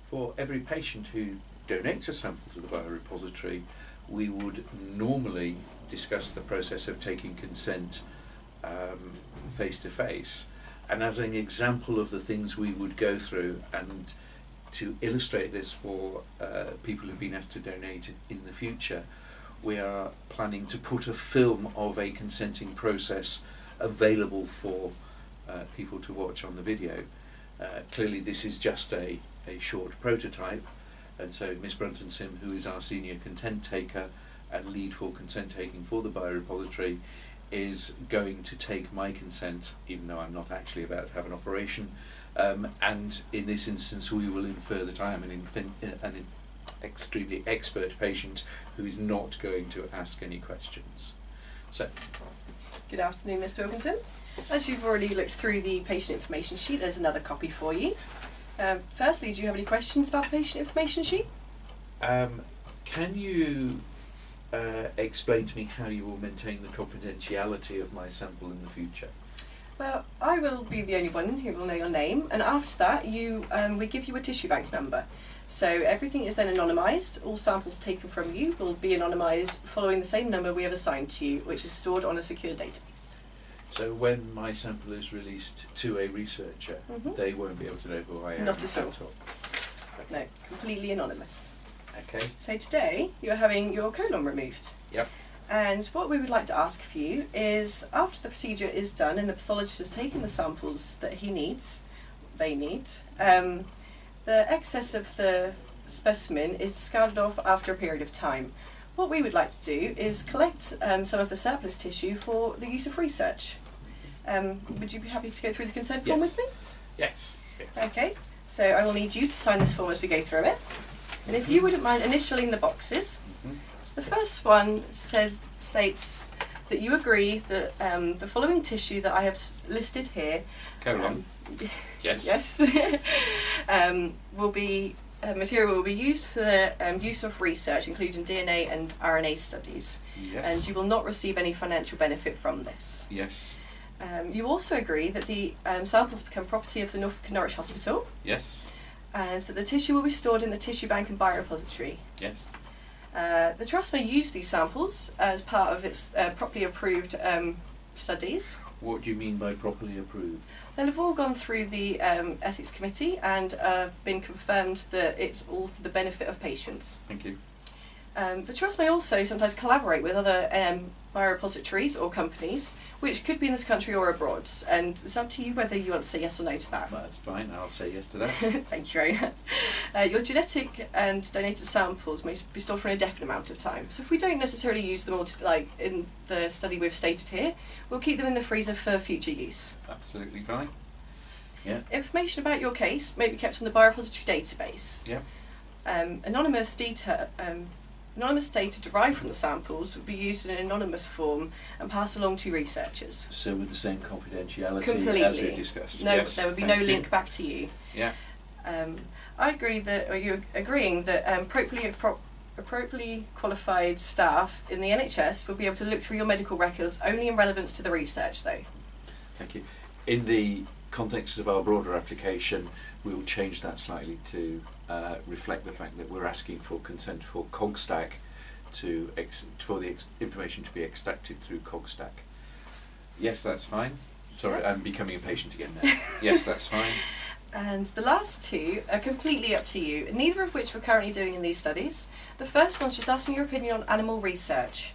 For every patient who donates a sample to the biorepository, we would normally discuss the process of taking consent face to face. And as an example of the things we would go through, and to illustrate this for people who've been asked to donate in the future, we are planning to put a film of a consenting process available for people to watch on the video. Clearly this is just a short prototype, and so Miss Brunton-Sim, who is our senior content taker and lead for consent taking for the biorepository, is going to take my consent, even though I'm not actually about to have an operation, and in this instance we will infer that I am an extremely expert patient who is not going to ask any questions. So, good afternoon, Mr. Wilkinson. As you've already looked through the patient information sheet, there's another copy for you. Firstly, do you have any questions about the patient information sheet? Can you explain to me how you will maintain the confidentiality of my sample in the future? Well, I will be the only one who will know your name, and after that we give you a tissue bank number. So everything is then anonymised. All samples taken from you will be anonymised following the same number we have assigned to you, which is stored on a secure database. So when my sample is released to a researcher, they won't be able to know who I am? Not at all. No, completely anonymous. Okay. So today you are having your colon removed. Yep. And what we would like to ask of you is, after the procedure is done and the pathologist has taken the samples that they need, the excess of the specimen is discarded off after a period of time. What we would like to do is collect some of the surplus tissue for the use of research. Would you be happy to go through the consent form with me? Yes. Okay, so I will need you to sign this form as we go through it. And if you wouldn't mind initialing the boxes. So the first one states that you agree that the following tissue that I have listed here, yes, will be material will be used for the use of research, including DNA and RNA studies. Yes. And you will not receive any financial benefit from this. Yes. You also agree that the samples become property of the Norwich Hospital. Yes. And that the tissue will be stored in the tissue bank and biorepository. Yes. The Trust may use these samples as part of its properly approved studies. What do you mean by properly approved? They'll have all gone through the Ethics Committee and been confirmed that it's all for the benefit of patients. Thank you. The Trust may also sometimes collaborate with other biorepositories or companies, which could be in this country or abroad, and it's up to you whether you want to say yes or no to that. That's fine, I'll say yes to that. Thank you very much. Your genetic and donated samples may be stored for an indefinite amount of time, so if we don't necessarily use them all like in the study we've stated here, we'll keep them in the freezer for future use. Absolutely fine. Yeah. Information about your case may be kept on the biorepository database. Yeah. Anonymous data derived from the samples will be used in an anonymous form and passed along to researchers. So with the same confidentiality Completely. as we discussed. No, yes, there would be no link back to you. Yeah. I agree that, or you're agreeing that appropriately qualified staff in the NHS will be able to look through your medical records only in relevance to the research though. Thank you. In the context of our broader application, we will change that slightly to reflect the fact that we're asking for consent for CogStack for the information to be extracted through CogStack. Yes, that's fine. Sorry, I'm becoming a patient again now. Yes, that's fine. And the last two are completely up to you, neither of which we're currently doing in these studies. The first one's just asking your opinion on animal research,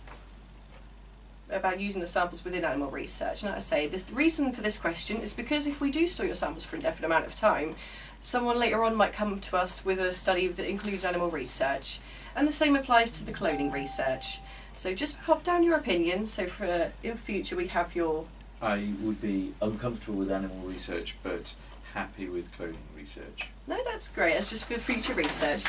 about using the samples within animal research. And like I say, the reason for this question is because if we do store your samples for an indefinite amount of time, someone later on might come to us with a study that includes animal research. And the same applies to the cloning research. So just pop down your opinion, so for in future we have your... I would be uncomfortable with animal research, but happy with cloning research. No, that's great, that's just for future research.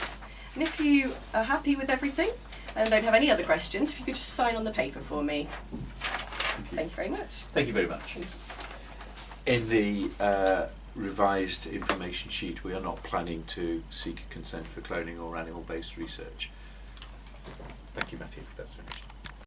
And if you are happy with everything, and don't have any other questions, if you could just sign on the paper for me. Thank you very much. Thank you very much. In the revised information sheet, we are not planning to seek consent for cloning or animal-based research. Thank you, Matthew. That's finished.